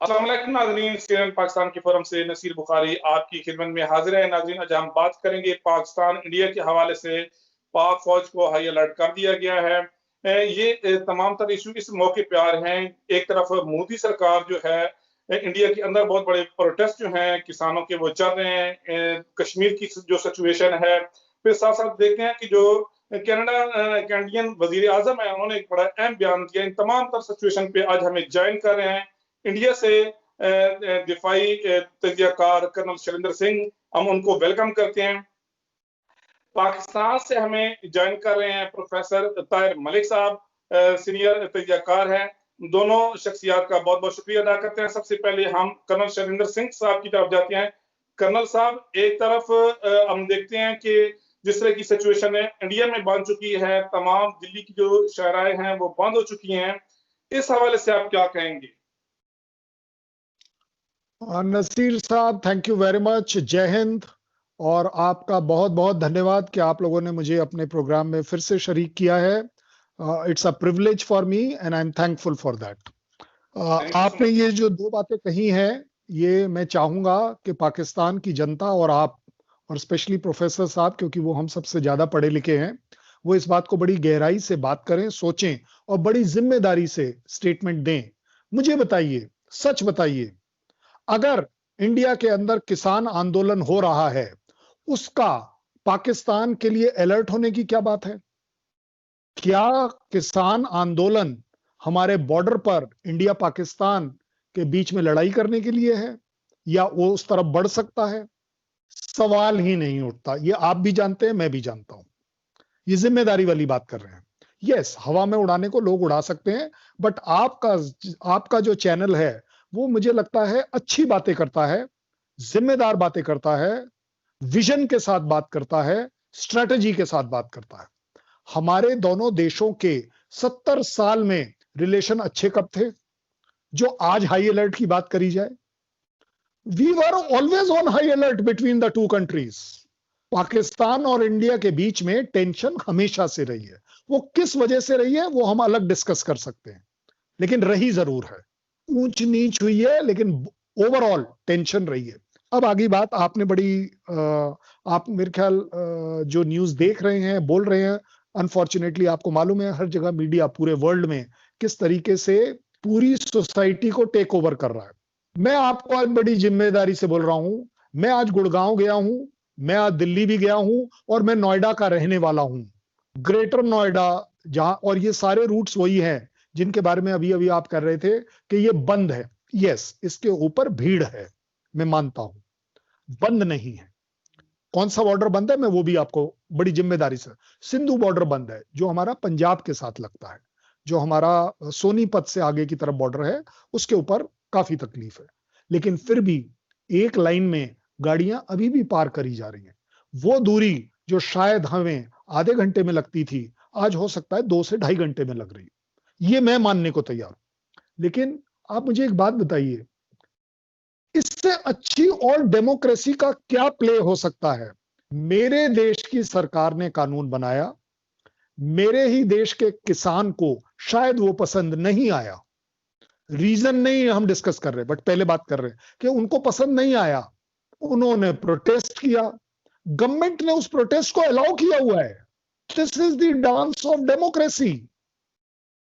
अस्सलाम वालेकुम नाज़रीन, CNN पाकिस्तान के फोरम से नसीर बुखारी आपकी खिदमत में हाजिर है। नाज़रीन, आज हम बात करेंगे पाकिस्तान इंडिया के हवाले से। पाक फौज को हाई अलर्ट कर दिया गया है। ये तमाम तर इशू इस मौके पे आ रहे हैं। एक तरफ मोदी सरकार जो है इंडिया के अंदर बहुत बड़े प्रोटेस्ट जो हैं किसानों के वो चल रहे हैं। कश्मीर की जो सिचुएशन है, फिर साथ साथ देखते हैं कि जो कैनेडियन वजीर आजम है, उन्होंने एक बड़ा अहम बयान दिया। इन तमाम तर सिचुएशन पे आज हमें ज्वाइन कर रहे हैं इंडिया से दिफाई तजियाकार कर्नल शैलेंद्र सिंह, हम उनको वेलकम करते हैं। पाकिस्तान से हमें ज्वाइन कर रहे हैं प्रोफेसर ताहिर मलिक साहब, सीनियर तजियाकार हैं। दोनों शख्सियात का बहुत बहुत शुक्रिया अदा करते हैं। सबसे पहले हम कर्नल शैलेंद्र सिंह साहब की तरफ जाते हैं। कर्नल साहब, एक तरफ हम देखते हैं कि जिस तरह की सिचुएशन है इंडिया में बन चुकी है, तमाम दिल्ली की जो शहराएं हैं वो बंद हो चुकी हैं, इस हवाले से आप क्या कहेंगे? नसीर साहब, थैंक यू वेरी मच। जय हिंद। और आपका बहुत बहुत धन्यवाद कि आप लोगों ने मुझे अपने प्रोग्राम में फिर से शरीक किया है। It's a privilege for me and I am thankful for that. आपने ये जो दो बातें कही हैं, ये मैं चाहूंगा कि पाकिस्तान की जनता और आप, और स्पेशली प्रोफेसर साहब, क्योंकि वो हम सबसे ज्यादा पढ़े लिखे हैं, वो इस बात को बड़ी गहराई से बात करें, सोचें और बड़ी जिम्मेदारी से स्टेटमेंट दें। मुझे बताइए, सच बताइए, अगर इंडिया के अंदर किसान आंदोलन हो रहा है, उसका पाकिस्तान के लिए अलर्ट होने की क्या बात है? क्या किसान आंदोलन हमारे बॉर्डर पर इंडिया पाकिस्तान के बीच में लड़ाई करने के लिए है, या वो उस तरफ बढ़ सकता है? सवाल ही नहीं उठता। ये आप भी जानते हैं, मैं भी जानता हूं। ये जिम्मेदारी वाली बात कर रहे हैं। यस, हवा में उड़ाने को लोग उड़ा सकते हैं, बट आपका जो चैनल है वो मुझे लगता है अच्छी बातें करता है, जिम्मेदार बातें करता है, विजन के साथ बात करता है, स्ट्रेटजी के साथ बात करता है। हमारे दोनों देशों के 70 साल में रिलेशन अच्छे कब थे जो आज हाई अलर्ट की बात करी जाए? We were always on high alert between the two countries. Pakistan और इंडिया के बीच में टेंशन हमेशा से रही है। वो किस वजह से रही है वो हम अलग डिस्कस कर सकते हैं, लेकिन रही जरूर है। ऊंच नीच हुई है, लेकिन ओवरऑल टेंशन रही है। अब आगे बात आपने बड़ी आप मेरे ख्याल जो न्यूज देख रहे हैं, बोल रहे हैं, अनफॉर्चुनेटली आपको मालूम है हर जगह मीडिया पूरे वर्ल्ड में किस तरीके से पूरी सोसाइटी को टेक ओवर कर रहा है। मैं आपको आज बड़ी जिम्मेदारी से बोल रहा हूं। मैं आज गुड़गांव गया हूं, मैं आज दिल्ली भी गया हूं, और मैं नोएडा का रहने वाला हूं, ग्रेटर नोएडा, जहां, और ये सारे रूट्स वही हैं जिनके बारे में अभी अभी आप कर रहे थे कि ये बंद है। यस, इसके ऊपर भीड़ है, मैं मानता हूं, बंद नहीं है। कौन सा बॉर्डर बंद है मैं वो भी आपको बड़ी जिम्मेदारी से, सिंधु बॉर्डर बंद है जो हमारा पंजाब के साथ लगता है, जो हमारा सोनीपत से आगे की तरफ बॉर्डर है, उसके ऊपर काफी तकलीफ है। लेकिन फिर भी एक लाइन में गाड़ियां अभी भी पार करी जा रही हैं। वो दूरी जो शायद हमें आधे घंटे में लगती थी, आज हो सकता है 2 से ढाई घंटे में लग रही। ये मैं मानने को तैयार हूं। लेकिन आप मुझे एक बात बताइए, इससे अच्छी और डेमोक्रेसी का क्या प्ले हो सकता है? मेरे देश की सरकार ने कानून बनाया, मेरे ही देश के किसान को शायद वो पसंद नहीं आया, रीजन नहीं हम डिस्कस कर रहे, बट पहले बात कर रहे हैं कि उनको पसंद नहीं आया, उन्होंने प्रोटेस्ट किया, गवर्नमेंट ने उस प्रोटेस्ट को अलाउ किया हुआ है। This is the dance of democracy,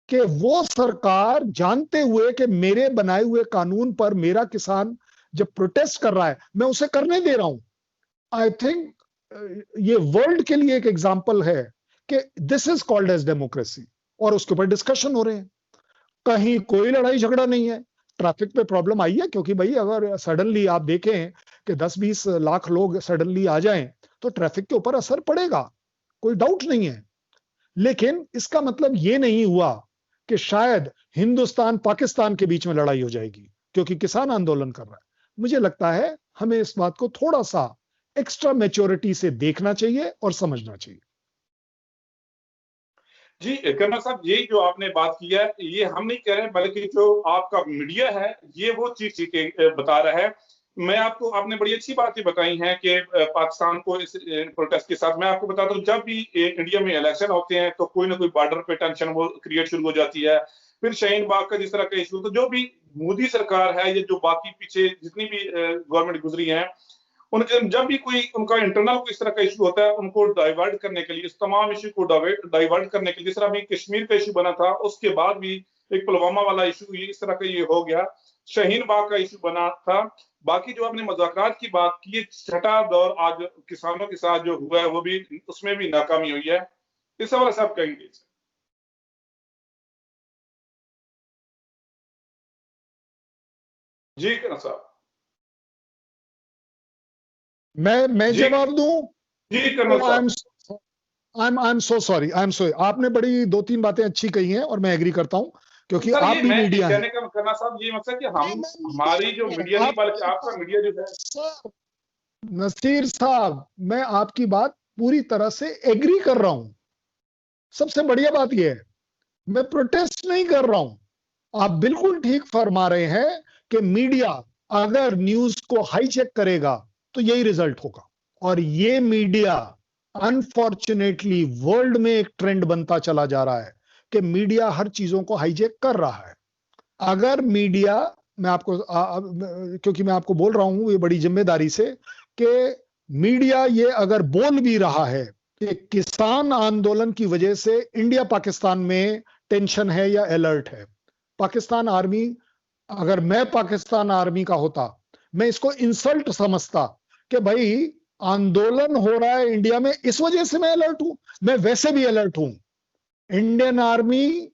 कि वो सरकार जानते हुए कि मेरे बनाए हुए कानून पर मेरा किसान जब प्रोटेस्ट कर रहा है, मैं उसे करने दे रहा हूं। आई थिंक ये वर्ल्ड के लिए एक एग्जाम्पल है कि this is called as democracy, और उसके ऊपर डिस्कशन हो रहे हैं। कहीं कोई लड़ाई झगड़ा नहीं है। ट्रैफिक पे प्रॉब्लम आई है, क्योंकि भाई अगर सडनली आप देखें कि 10-20 लाख लोग सडनली आ जाएं तो ट्रैफिक के ऊपर असर पड़ेगा, कोई डाउट नहीं है। लेकिन इसका मतलब ये नहीं हुआ कि शायद हिंदुस्तान पाकिस्तान के बीच में लड़ाई हो जाएगी क्योंकि किसान आंदोलन कर रहा है। मुझे लगता है हमें इस बात को थोड़ा सा एक्स्ट्रा मैच्योरिटी से देखना चाहिए और समझना चाहिए। जी कर्नल साहब, ये जो आपने बात की है, ये हम नहीं कह रहे, बल्कि जो आपका मीडिया है ये वो चीज चीज बता रहा है। मैं आपको, आपने बड़ी अच्छी बातें बताई हैं कि पाकिस्तान को इस प्रोटेस्ट के साथ, मैं आपको बताता हूँ, जब भी इंडिया में इलेक्शन होते हैं तो कोई ना कोई बॉर्डर पे टेंशन वो क्रिएट शुरू हो जाती है। फिर शाहीन बाग का जिस तरह का इशू, तो जो भी मोदी सरकार है, ये जो बाकी पीछे जितनी भी गवर्नमेंट गुजरी है, उनके जब भी कोई उनका इंटरनल कोई इस तरह का इशू होता है, उनको डाइवर्ट करने के लिए, इस तमाम इशू को डाइवर्ट करने के लिए, जिस तरह भी कश्मीर का इशू बना था, उसके बाद भी एक पुलवामा वाला इशू इस तरह का ये हो गया, शाहीन बाग का इशू बना था। बाकी जो आपने मुज़ाकरात की बात की है, छठा दौर आज किसानों के साथ जो हुआ है, वो भी उसमें भी नाकामी हुई है। इस हवाले से आप कहेंगे? जी साहब। मैं जी जवाब दूं? जी कर्नल आई साहब। Am I am so sorry, I am so, आपने बड़ी दो तीन बातें अच्छी कही हैं और मैं एग्री करता हूं, क्योंकि सर आप ये भी मैं मीडिया हैं। कहने का करना साहब ये मकसद कि नहीं, हम मैं हमारी जो मीडिया नहीं आप बल्कि आपका मीडिया जो है। सर, नसीर साहब, मैं आपकी बात पूरी तरह से एग्री कर रहा हूं। सबसे बढ़िया बात यह है, मैं प्रोटेस्ट नहीं कर रहा हूं। आप बिल्कुल ठीक फरमा रहे हैं कि मीडिया अगर न्यूज को हाईचेक करेगा तो यही रिजल्ट होगा। और ये मीडिया अनफॉर्चुनेटली वर्ल्ड में एक ट्रेंड बनता चला जा रहा है कि मीडिया हर चीजों को हाईचेक कर रहा है। अगर मीडिया, मैं आपको क्योंकि मैं आपको बोल रहा हूं ये बड़ी जिम्मेदारी से, कि मीडिया ये अगर बोल भी रहा है कि किसान आंदोलन की वजह से इंडिया पाकिस्तान में टेंशन है या अलर्ट है, पाकिस्तान आर्मी, अगर मैं पाकिस्तान आर्मी का होता, मैं इसको इंसल्ट समझता कि भाई आंदोलन हो रहा है इंडिया में, इस वजह से मैं अलर्ट हूं। मैं वैसे भी अलर्ट हूं। Indian army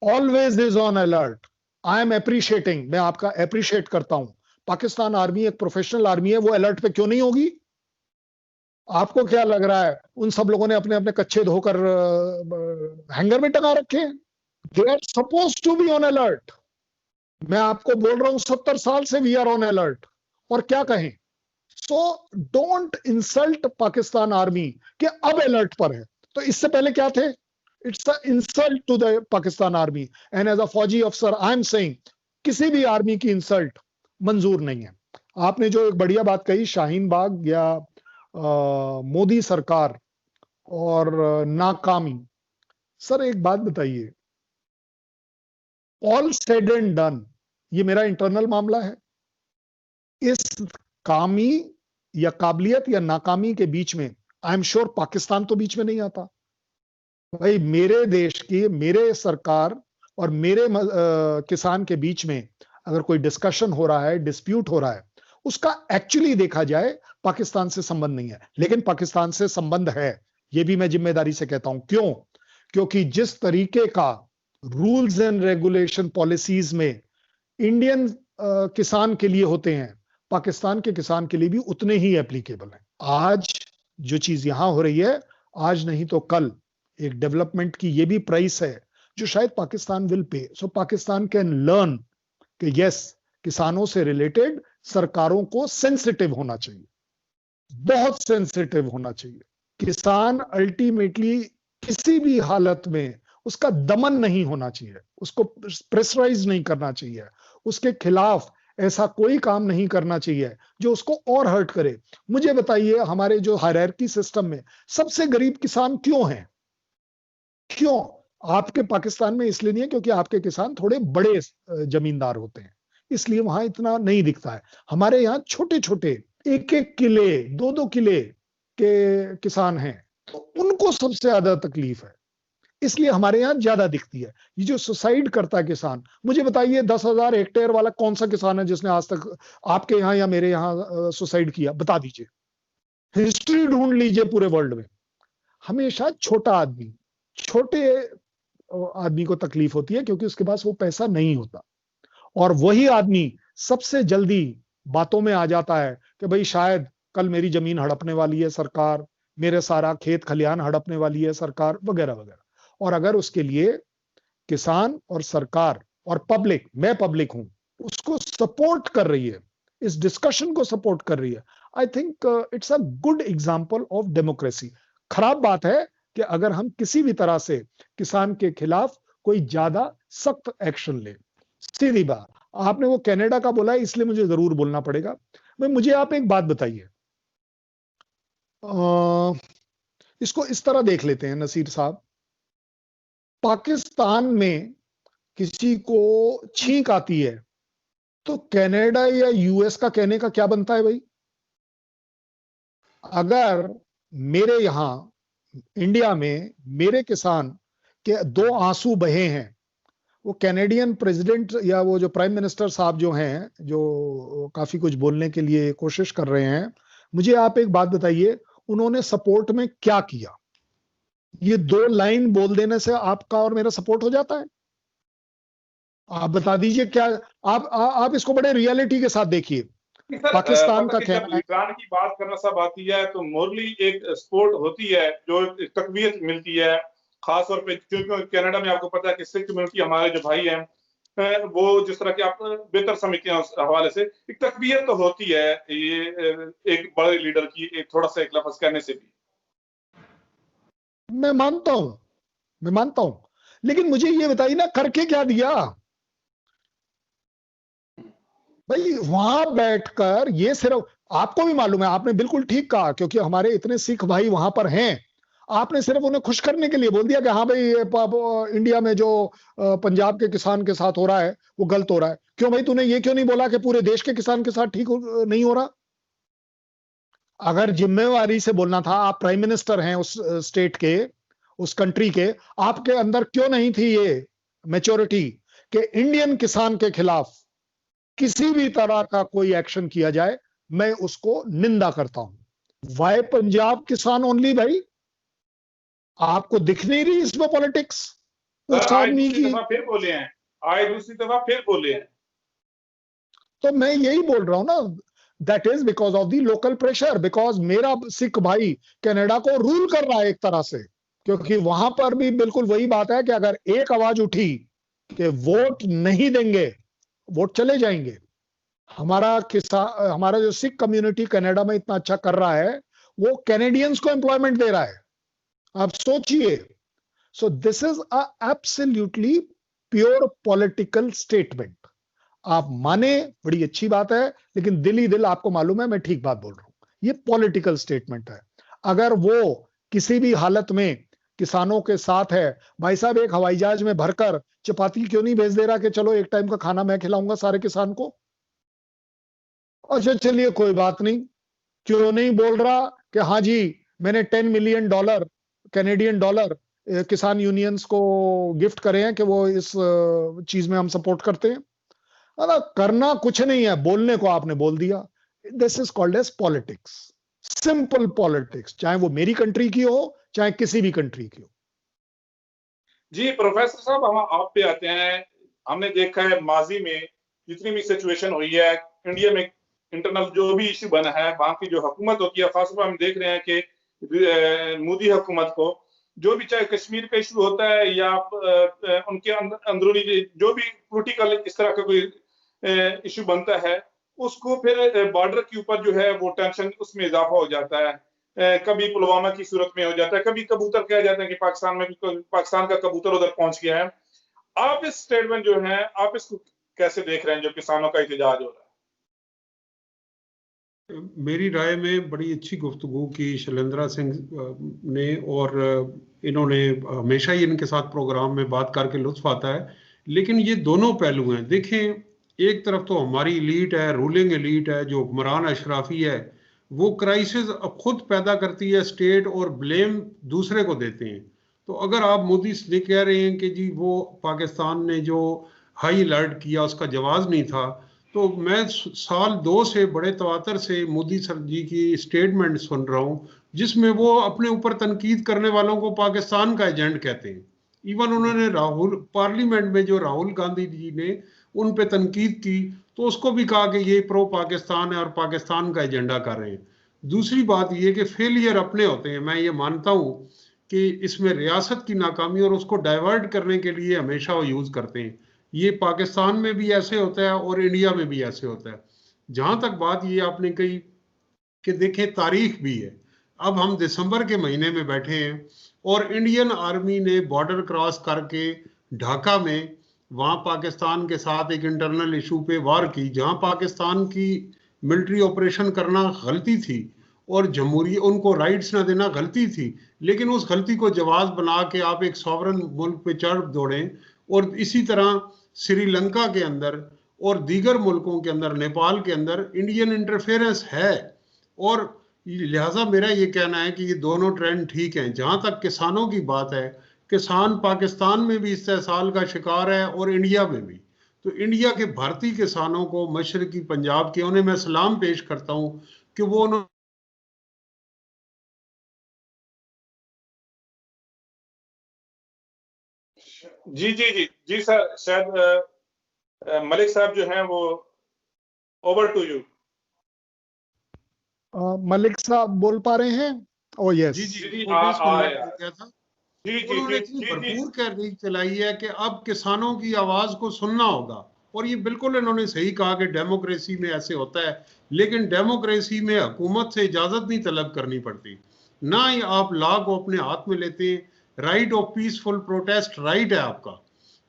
always is on alert. I am appreciating, मैं आपका अप्रिशिएट करता हूं। पाकिस्तान आर्मी एक प्रोफेशनल आर्मी है, वो अलर्ट पे क्यों नहीं होगी? आपको क्या लग रहा है उन सब लोगों ने अपने अपने कच्चे धोकर हैंगर में टंगा रखे हैं? They are suppose to be on alert. मैं आपको बोल रहा हूं 70 साल से वी आर ऑन अलर्ट। और क्या कहें? So don't insult Pakistan army कि अब अलर्ट पर है। तो इससे पहले क्या थे? It's a insult to the Pakistan army. And as a फौजी अफसर आई एम सेइंग, किसी भी आर्मी की इंसल्ट मंजूर नहीं है। आपने जो एक बढ़िया बात कही, शाहीन बाग या मोदी सरकार और नाकामी, सर एक बात बताइए, ऑल सेड एंड डन, ये मेरा इंटरनल मामला है। इस कामी या काबिलियत या नाकामी के बीच में आई एम श्योर पाकिस्तान तो बीच में नहीं आता। भाई मेरे देश की, मेरे सरकार और मेरे किसान के बीच में अगर कोई डिस्कशन हो रहा है, डिस्प्यूट हो रहा है, उसका एक्चुअली देखा जाए पाकिस्तान से संबंध नहीं है। लेकिन पाकिस्तान से संबंध है, यह भी मैं जिम्मेदारी से कहता हूं। क्यों? क्योंकि जिस तरीके का रूल्स एंड रेगुलेशन पॉलिसीज में इंडियन किसान के लिए होते हैं, पाकिस्तान के किसान के लिए भी उतने ही एप्लीकेबल हैं। आज जो चीज यहां हो रही है, आज नहीं तो कल एक डेवलपमेंट की ये भी प्राइस है जो शायद Pakistan will pay. So Pakistan can learn कि यस, किसानों से रिलेटेड सरकारों को सेंसिटिव होना चाहिए, बहुत सेंसिटिव होना चाहिए। किसान अल्टीमेटली किसी भी हालत में उसका दमन नहीं होना चाहिए, उसको प्रेशराइज नहीं करना चाहिए, उसके खिलाफ ऐसा कोई काम नहीं करना चाहिए जो उसको और हर्ट करे। मुझे बताइए, हमारे जो हायरार्की सिस्टम में सबसे गरीब किसान क्यों हैं? क्यों? आपके पाकिस्तान में इसलिए नहीं है क्योंकि आपके किसान थोड़े बड़े जमींदार होते हैं, इसलिए वहां इतना नहीं दिखता है। हमारे यहाँ छोटे छोटे, एक एक किले, दो दो किले के किसान हैं, तो उनको सबसे ज्यादा तकलीफ है, इसलिए हमारे यहाँ ज्यादा दिखती है। ये जो सुसाइड करता है किसान, मुझे बताइए 10,000 हेक्टेयर वाला कौन सा किसान है जिसने आज तक आपके यहाँ या मेरे यहाँ सुसाइड किया? बता दीजिए, हिस्ट्री ढूंढ लीजिए पूरे वर्ल्ड में। हमेशा छोटा आदमी, छोटे आदमी को तकलीफ होती है क्योंकि उसके पास वो पैसा नहीं होता। और वही आदमी सबसे जल्दी बातों में आ जाता है कि भाई शायद कल मेरी जमीन हड़पने वाली है सरकार, मेरे सारा खेत खलिहान हड़पने वाली है सरकार, वगैरह वगैरह। और अगर उसके लिए किसान और सरकार और पब्लिक, मैं पब्लिक हूं, उसको सपोर्ट कर रही है, इस डिस्कशन को सपोर्ट कर रही है, I think it's a good example of democracy. खराब बात है कि अगर हम किसी भी तरह से किसान के खिलाफ कोई ज्यादा सख्त एक्शन ले। सीधी बात। आपने वो कनाडा का बोला है, इसलिए मुझे जरूर बोलना पड़ेगा। भाई मुझे आप एक बात बताइए, इसको इस तरह देख लेते हैं नसीर साहब, पाकिस्तान में किसी को छींक आती है तो कनाडा या यूएस का कहने का क्या बनता है भाई? अगर मेरे यहां इंडिया में मेरे किसान के दो आंसू बहे हैं, वो कैनेडियन प्रेसिडेंट या वो जो प्राइम मिनिस्टर साहब जो हैं, जो काफी कुछ बोलने के लिए कोशिश कर रहे हैं, मुझे आप एक बात बताइए, उन्होंने सपोर्ट में क्या किया? ये दो लाइन बोल देने से आपका और मेरा सपोर्ट हो जाता है? आप बता दीजिए क्या? आप इसको बड़े रियलिटी के साथ देखिए। सर पाकिस्तान पता का कि जब कहना है, ईरान की बात करना सब आती है तो मोरली एक स्पोर्ट होती है जो एक तकवीत मिलती है, खास तौर पे क्योंकि कनाडा में आपको पता है कि सिख कम्युनिटी हमारे जो भाई हैं वो जिस तरह की आप बेहतर समझते हैं उस हवाले से एक तकवीत तो होती है ये एक बड़े लीडर की एक थोड़ा सा एक लफ्ज कहने से भी। मैं मानता हूं, मैं मानता हूं, लेकिन मुझे ये बताइए ना, करके क्या दिया भाई? वहां बैठकर ये सिर्फ, आपको भी मालूम है, आपने बिल्कुल ठीक कहा, क्योंकि हमारे इतने सिख भाई वहां पर हैं। आपने सिर्फ उन्हें खुश करने के लिए बोल दिया कि हाँ भाई, इंडिया में जो पंजाब के किसान के साथ हो रहा है वो गलत हो रहा है। क्यों भाई, तूने ये क्यों नहीं बोला कि पूरे देश के किसान के साथ ठीक नहीं हो रहा? अगर जिम्मेवारी से बोलना था, आप प्राइम मिनिस्टर हैं उस स्टेट के, उस कंट्री के, आपके अंदर क्यों नहीं थी ये मैच्योरिटी कि इंडियन किसान के खिलाफ किसी भी तरह का कोई एक्शन किया जाए? मैं उसको निंदा करता हूं। वाई पंजाब किसान ओनली भाई? आपको दिख नहीं रही इसमें पॉलिटिक्स उस आज आदमी दूसरी की? दफा फिर बोले हैं, आज दूसरी दफा फिर बोले हैं। तो मैं यही बोल रहा हूं ना, that is because of the local pressure, because मेरा सिख भाई कनाडा को रूल कर रहा है एक तरह से। क्योंकि वहां पर भी बिल्कुल वही बात है कि अगर एक आवाज उठी कि वोट नहीं देंगे, वोट चले जाएंगे। हमारा जो सिख कम्युनिटी कनाडा में इतना अच्छा कर रहा है, वो कैनेडियंस को एम्प्लॉयमेंट दे रहा है। आप सोचिए। So this is a absolutely pure political statement. आप माने, बड़ी अच्छी बात है, लेकिन दिल ही दिल आपको मालूम है मैं ठीक बात बोल रहा हूं। ये पॉलिटिकल स्टेटमेंट है। अगर वो किसी भी हालत में किसानों के साथ है, भाई साहब एक हवाई जहाज में भरकर चपाती क्यों नहीं भेज दे रहा कि चलो एक टाइम का खाना मैं खिलाऊंगा सारे किसान को? अच्छा चलिए कोई बात नहीं, क्यों नहीं बोल रहा कि हाँ जी, मैंने $10 मिलियन कैनेडियन डॉलर किसान यूनियंस को गिफ्ट करे हैं कि वो इस चीज में हम सपोर्ट करते हैं। मतलब करना कुछ नहीं है, बोलने को आपने बोल दिया। This is called as politics, simple politics, चाहे वो मेरी कंट्री की हो चाहे किसी भी कंट्री की हो। जी प्रोफेसर साहब, हम आप पे आते हैं। हमने देखा है माजी में जितनी भी सिचुएशन हुई है इंडिया में, इंटरनल जो भी इश्यू बना है, वहां की जो हुकूमत होती है, खासतौर पर हम देख रहे हैं कि मोदी हुकूमत को जो भी चाहे कश्मीर का इशू होता है या उनके अंदरूनी जो भी पोलिटिकल इस तरह का कोई इशू बनता है, उसको फिर बॉर्डर के ऊपर जो है वो टेंशन उसमें इजाफा हो जाता है। कभी पुलवामा की सूरत में हो जाता है, कभी कबूतर कहा जाता है कि पाकिस्तान में भी पाकिस्तान का कबूतर उधर पहुंच गया है। आप इस स्टेटमेंट जो है आप इसको कैसे देख रहे हैं जो किसानों का एहतजाज हो रहा है? मेरी राय में बड़ी अच्छी गुफ्तगू की शैलेंद्रा सिंह ने, और इन्होंने हमेशा ही इनके साथ प्रोग्राम में बात करके लुत्फ आता है। लेकिन ये दोनों पहलू हैं। देखें, एक तरफ तो हमारी एलीट है, रूलिंग एलीट है, जो हुक्मरान अशराफी है, वो क्राइसिस अब खुद पैदा करती है स्टेट और ब्लेम दूसरे को देते हैं। तो अगर आप मोदी से कह रहे हैं कि जी वो पाकिस्तान ने जो हाई अलर्ट किया उसका जवाब नहीं था, तो मैं साल 2 से बड़े तवातर से मोदी सर जी की स्टेटमेंट सुन रहा हूँ जिसमें वो अपने ऊपर तनकीद करने वालों को पाकिस्तान का एजेंट कहते हैं। इवन उन्होंने राहुल पार्लियामेंट में जो राहुल गांधी जी ने उन पे तनकीद की तो उसको भी कहा कि ये प्रो पाकिस्तान है और पाकिस्तान का एजेंडा कर रहे हैं। दूसरी बात ये कि फेलियर अपने होते हैं। मैं ये मानता हूँ कि इसमें रियासत की नाकामी और उसको डाइवर्ट करने के लिए हमेशा वो यूज करते हैं। ये पाकिस्तान में भी ऐसे होता है और इंडिया में भी ऐसे होता है। जहां तक बात ये आपने कही कि देखें, तारीख भी है। अब हम दिसंबर के महीने में बैठे हैं और इंडियन आर्मी ने बॉर्डर क्रॉस करके ढाका में वहां पाकिस्तान के साथ एक इंटरनल इशू पे वार की, जहां पाकिस्तान की मिलिट्री ऑपरेशन करना गलती थी और जमहूरी उनको राइट्स ना देना गलती थी। लेकिन उस गलती को जवाब बना के आप एक सॉवरन मुल्क पे चढ़ दौड़े। और इसी तरह श्रीलंका के अंदर और दीगर मुल्कों के अंदर, नेपाल के अंदर इंडियन इंटरफेरेंस है। और लिहाजा मेरा ये कहना है कि ये दोनों ट्रेंड ठीक हैं। जहां तक किसानों की बात है, किसान पाकिस्तान में भी इस्तेसाल का शिकार है और इंडिया में भी। तो इंडिया के भारतीय किसानों को, मशरकी पंजाब के, उन्हें मैं सलाम पेश करता हूं कि वो जी जी जी जी सर, शायद मलिक साहब जो हैं वो, ओवर टू यू। मलिक साहब बोल पा रहे हैं? ओ यस। जी जी जी छोटे आ मैं रहा बोल है। गया था। जी जी उन्होंने जी इतनी जी जी भरपूर तहरीक चलाई है कि अब किसानों की आवाज को सुनना होगा। और ये बिल्कुल इन्होंने सही कहा कि डेमोक्रेसी में ऐसे होता है, लेकिन डेमोक्रेसी में हुकूमत से इजाजत नहीं तलब करनी पड़ती, ना ही आप लॉ को अपने हाथ में लेते हैं। Right of peaceful protest right है आपका।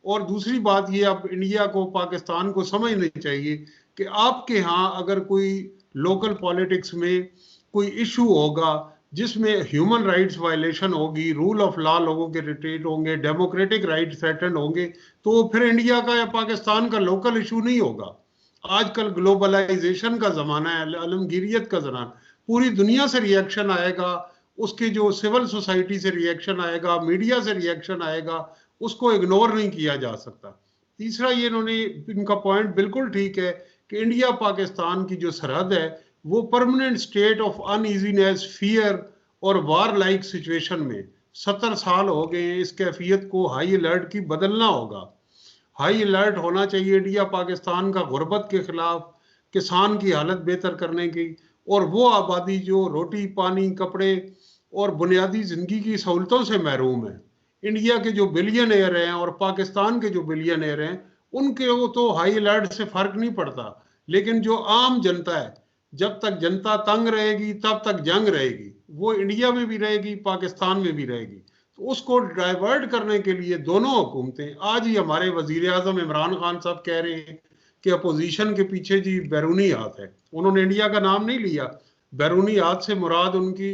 और दूसरी बात ये, अब इंडिया को, पाकिस्तान को समझनी चाहिए कि आपके यहाँ अगर कोई लोकल पॉलिटिक्स में कोई इशू होगा जिसमें ह्यूमन राइट्स वायलेशन होगी, रूल ऑफ लॉ लोगों के रिट्रीट होंगे, डेमोक्रेटिक राइट थ्रेटन होंगे, तो वो फिर इंडिया का या पाकिस्तान का लोकल इशू नहीं होगा। आजकल ग्लोबलाइजेशन का जमाना है, आलमगीरियत का जमाना, पूरी दुनिया से रिएक्शन आएगा, उसके जो सिविल सोसाइटी से रिएक्शन आएगा, मीडिया से रिएक्शन आएगा, उसको इग्नोर नहीं किया जा सकता। तीसरा, ये इन्होंने, इनका पॉइंट बिल्कुल ठीक है कि इंडिया पाकिस्तान की जो सरहद है वो permanent state of uneasiness, fear और वार लाइक सिचुएशन में 70 साल हो गए हैं। इस कैफियत को हाई अलर्ट की बदलना होगा। हाई अलर्ट होना चाहिए इंडिया पाकिस्तान का गुर्बत के खिलाफ, किसान की हालत बेहतर करने की, और वो आबादी जो रोटी पानी कपड़े और बुनियादी जिंदगी की सहूलतों से महरूम है। इंडिया के जो बिलियनर हैं और पाकिस्तान के जो बिलियनर हैं, उनके वो तो हाई अलर्ट से फर्क नहीं पड़ता, लेकिन जो आम जनता है, जब तक जनता तंग रहेगी तब तक जंग रहेगी। वो इंडिया में भी रहेगी, पाकिस्तान में भी रहेगी। तो उसको डाइवर्ट करने के लिए दोनों हुकूमतें, आज ही हमारे वजीर आजम इमरान खान साहब कह रहे हैं कि अपोजिशन के पीछे जी बैरूनी हाथ है। उन्होंने इंडिया का नाम नहीं लिया। बैरूनी हाथ से मुराद उनकी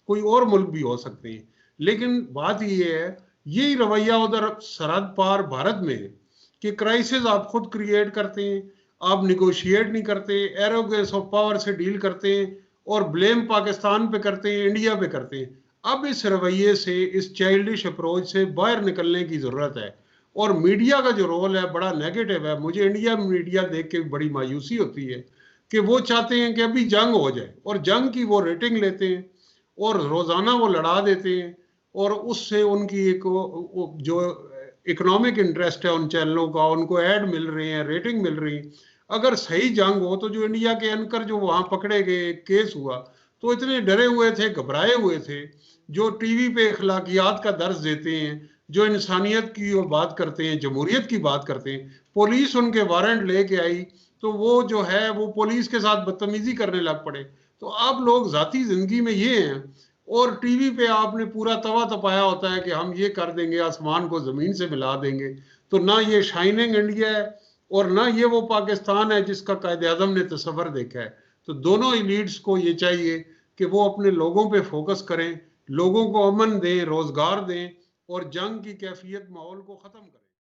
कोई और मुल्क भी हो सकते हैं। लेकिन बात ये है, यही रवैया उधर सरहद पार भारत में है कि क्राइसिस आप खुद क्रिएट करते हैं, आप निगोशिएट नहीं करते, एरोगेंस ऑफ पावर से डील करते हैं और ब्लेम पाकिस्तान पे करते हैं, इंडिया पे करते हैं। अब इस रवैये से, इस चाइल्डिश अप्रोच से बाहर निकलने की जरूरत है। और मीडिया का जो रोल है बड़ा नेगेटिव है। मुझे इंडिया मीडिया देख के बड़ी मायूसी होती है कि वो चाहते हैं कि अभी जंग हो जाए और जंग की वो रेटिंग लेते हैं और रोजाना वो लड़ा देते हैं, और उससे उनकी एक जो इकोनॉमिक इंटरेस्ट है उन चैनलों का, उनको ऐड मिल रहे हैं, रेटिंग मिल रही है। अगर सही जंग हो तो जो इंडिया के एंकर जो वहां पकड़े गए, केस हुआ, तो इतने डरे हुए थे, घबराए हुए थे, जो टीवी पे अखलाकियात का दर्ज देते हैं, जो इंसानियत की बात करते हैं, जमहूरियत की बात करते हैं, पुलिस उनके वारंट लेके आई तो वो जो है वो पुलिस के साथ बदतमीजी करने लग पड़े। तो आप लोग जाती जिंदगी में ये हैं और टीवी पे आपने पूरा तवा तपाया होता है कि हम ये कर देंगे, आसमान को जमीन से मिला देंगे। तो ना ये शाइनिंग इंडिया है और ना ये वो पाकिस्तान है जिसका कायदे आजम ने तस्वर देखा है। तो दोनों एलीट्स को ये चाहिए कि वो अपने लोगों पे फोकस करें, लोगों को अमन दें, रोजगार दें और जंग की कैफियत माहौल को खत्म करें।